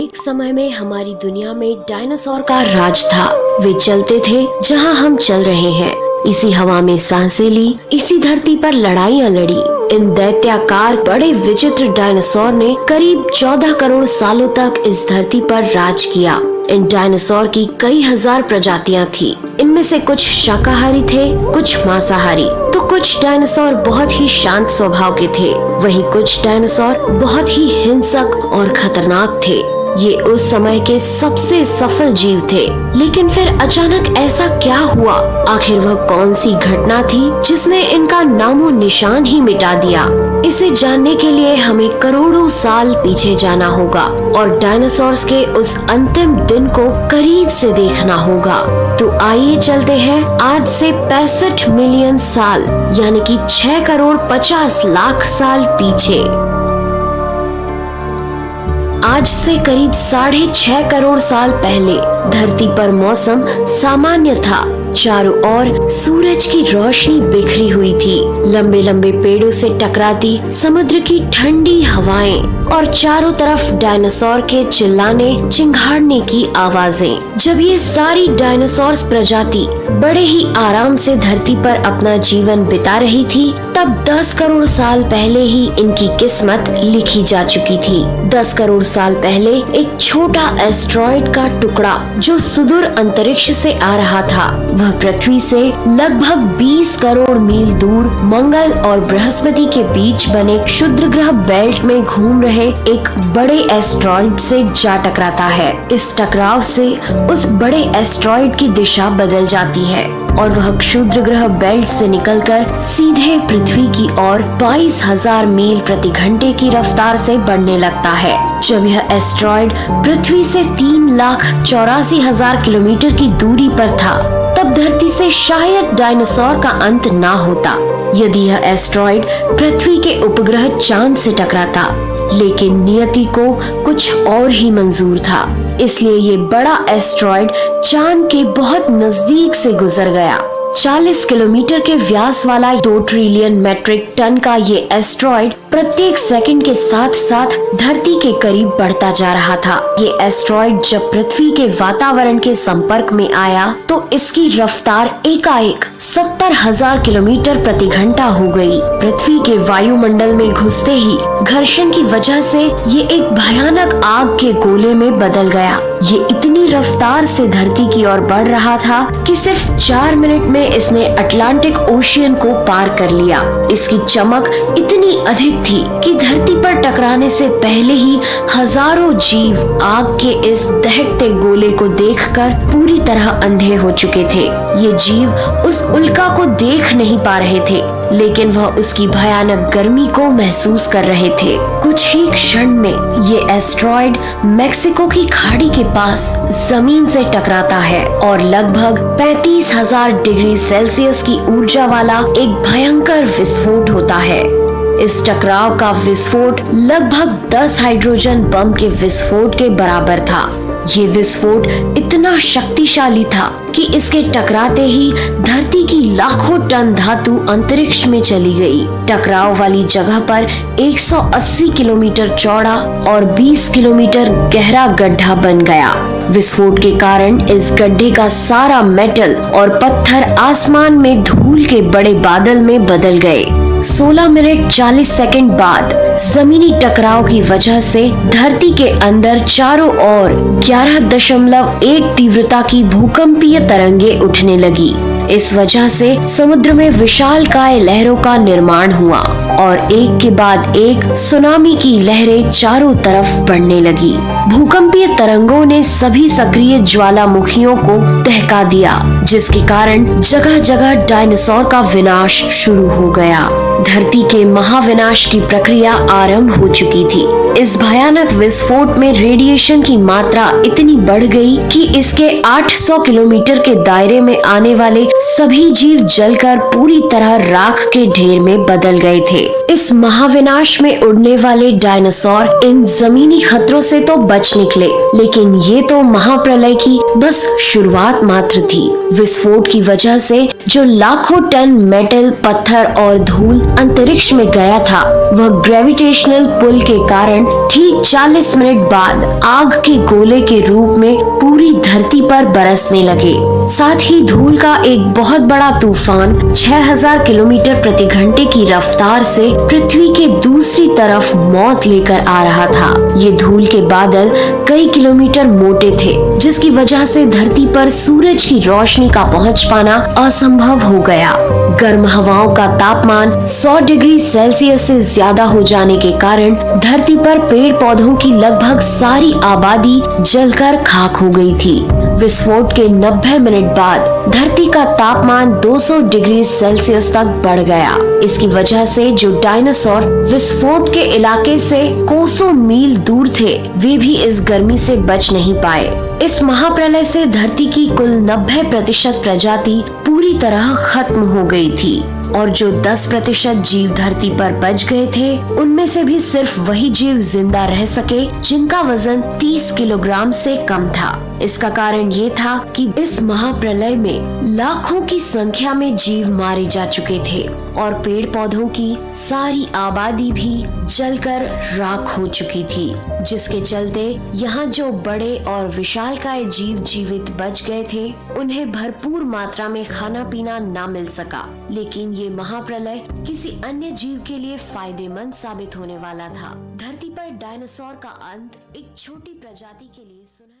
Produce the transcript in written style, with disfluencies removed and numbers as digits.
एक समय में हमारी दुनिया में डायनासोर का राज था। वे चलते थे जहां हम चल रहे हैं, इसी हवा में सांसें ली, इसी धरती पर लड़ाइयां लड़ी। इन दैत्याकार बड़े विचित्र डायनासोर ने करीब 14 करोड़ सालों तक इस धरती पर राज किया। इन डायनासोर की कई हजार प्रजातियां थी। इनमें से कुछ शाकाहारी थे, कुछ मांसाहारी, तो कुछ डायनासोर बहुत ही शांत स्वभाव के थे। वहीं कुछ डायनासोर बहुत ही हिंसक और खतरनाक थे। ये उस समय के सबसे सफल जीव थे। लेकिन फिर अचानक ऐसा क्या हुआ? आखिर वह कौन सी घटना थी जिसने इनका नामो निशान ही मिटा दिया? इसे जानने के लिए हमें करोड़ों साल पीछे जाना होगा और डायनासोर्स के उस अंतिम दिन को करीब से देखना होगा। तो आइए चलते हैं आज से 65 मिलियन साल यानी कि 6 करोड़ 50 लाख साल पीछे। आज से करीब 6.5 करोड़ साल पहले धरती पर मौसम सामान्य था। चारों ओर सूरज की रोशनी बिखरी हुई थी। लंबे लंबे पेड़ों से टकराती समुद्र की ठंडी हवाएं और चारों तरफ डायनासोर के चिल्लाने चिंघाड़ने की आवाजें। जब ये सारी डायनासोर प्रजाति बड़े ही आराम से धरती पर अपना जीवन बिता रही थी, तब 10 करोड़ साल पहले ही इनकी किस्मत लिखी जा चुकी थी। 10 करोड़ साल पहले एक छोटा एस्टेरॉयड का टुकड़ा जो सुदूर अंतरिक्ष से आ रहा था, वह पृथ्वी से लगभग 20 करोड़ मील दूर मंगल और बृहस्पति के बीच बने क्षुद्र ग्रह बेल्ट में घूम रहे एक बड़े एस्टेरॉयड से जा टकराता है। इस टकराव से उस बड़े एस्टेरॉयड की दिशा बदल जाती है और वह क्षुद्र ग्रह बेल्ट से निकलकर सीधे पृथ्वी की ओर 22,000 मील प्रति घंटे की रफ्तार से बढ़ने लगता है। जब यह एस्टेरॉयड पृथ्वी से 3,84,000 किलोमीटर की दूरी पर था, तब धरती से शायद डायनासोर का अंत ना होता यदि यह एस्टेरॉयड पृथ्वी के उपग्रह चांद से टकराता। लेकिन नियति को कुछ और ही मंजूर था, इसलिए ये बड़ा एस्टेरॉयड चांद के बहुत नजदीक से गुजर गया। 40 किलोमीटर के व्यास वाला 2 ट्रिलियन मेट्रिक टन का ये एस्टेरॉयड प्रत्येक सेकंड के साथ साथ धरती के करीब बढ़ता जा रहा था। ये एस्टेरॉयड जब पृथ्वी के वातावरण के संपर्क में आया तो इसकी रफ्तार एकाएक 70,000 किलोमीटर प्रति घंटा हो गई। पृथ्वी के वायुमंडल में घुसते ही घर्षण की वजह से ये एक भयानक आग के गोले में बदल गया। ये इतनी रफ्तार से धरती की ओर बढ़ रहा था कि सिर्फ 4 मिनट में इसने अटलांटिक ओशियन को पार कर लिया। इसकी चमक इतनी अधिक थी कि धरती पर टकराने से पहले ही हजारों जीव आग के इस दहकते गोले को देखकर पूरी तरह अंधे हो चुके थे। ये जीव उस उल्का को देख नहीं पा रहे थे, लेकिन वह उसकी भयानक गर्मी को महसूस कर रहे थे। कुछ ही क्षण में ये एस्टेरॉयड मेक्सिको की खाड़ी के पास जमीन से टकराता है और लगभग 35,000 डिग्री सेल्सियस की ऊर्जा वाला एक भयंकर विस्फोट होता है। इस टकराव का विस्फोट लगभग 10 हाइड्रोजन बम के विस्फोट के बराबर था। ये विस्फोट इतना शक्तिशाली था कि इसके टकराते ही धरती की लाखों टन धातु अंतरिक्ष में चली गई। टकराव वाली जगह पर 180 किलोमीटर चौड़ा और 20 किलोमीटर गहरा गड्ढा बन गया। विस्फोट के कारण इस गड्ढे का सारा मेटल और पत्थर आसमान में धूल के बड़े बादल में बदल गए। 16 मिनट 40 सेकंड बाद जमीनी टकराव की वजह से धरती के अंदर चारों ओर 11.1 तीव्रता की भूकंपीय तरंगे उठने लगी। इस वजह से समुद्र में विशालकाय लहरों का निर्माण हुआ और एक के बाद एक सुनामी की लहरें चारों तरफ बढ़ने लगी। भूकंपीय तरंगों ने सभी सक्रिय ज्वालामुखियों को दहका दिया, जिसके कारण जगह जगह डायनासोर का विनाश शुरू हो गया। धरती के महाविनाश की प्रक्रिया आरंभ हो चुकी थी। इस भयानक विस्फोट में रेडिएशन की मात्रा इतनी बढ़ गई कि इसके 800 किलोमीटर के दायरे में आने वाले सभी जीव जलकर पूरी तरह राख के ढेर में बदल गए थे। इस महाविनाश में उड़ने वाले डायनासोर इन जमीनी खतरों से तो बच निकले, लेकिन ये तो महाप्रलय की बस शुरुआत मात्र थी। विस्फोट की वजह से जो लाखों टन मेटल, पत्थर और धूल अंतरिक्ष में गया था, वह ग्रेविटेशनल पुल के कारण ठीक 40 मिनट बाद आग के गोले के रूप में पूरी धरती पर बरसने लगे। साथ ही धूल का एक बहुत बड़ा तूफान 6000 किलोमीटर प्रति घंटे की रफ्तार से पृथ्वी के दूसरी तरफ मौत लेकर आ रहा था। ये धूल के बादल कई किलोमीटर मोटे थे, जिसकी वजह से धरती पर सूरज की रोशनी का पहुंच पाना असंभव हो गया। गर्म हवाओं का तापमान 100 डिग्री सेल्सियस से ज्यादा हो जाने के कारण धरती पर पेड़ पौधों की लगभग सारी आबादी जलकर खाक हो गई थी। विस्फोट के 90 मिनट बाद धरती का तापमान 200 डिग्री सेल्सियस तक बढ़ गया। इसकी वजह से जो डायनासोर विस्फोट के इलाके से कोसों मील दूर थे, वे भी इस गर्मी से बच नहीं पाए। इस महाप्रलय से धरती की कुल 90% प्रजाति पूरी तरह खत्म हो गई थी और जो 10% जीव धरती पर बच गए थे, उनमें से भी सिर्फ वही जीव जिंदा रह सके जिनका वजन 30 किलोग्राम से कम था। इसका कारण ये था कि इस महाप्रलय में लाखों की संख्या में जीव मारे जा चुके थे और पेड़ पौधों की सारी आबादी भी जलकर राख हो चुकी थी, जिसके चलते यहाँ जो बड़े और विशालकाय जीव जीवित बच गए थे, उन्हें भरपूर मात्रा में खाना पीना ना मिल सका। लेकिन ये महाप्रलय किसी अन्य जीव के लिए फायदेमंद साबित होने वाला था। धरती पर डायनासोर का अंत एक छोटी प्रजाति के लिए सुना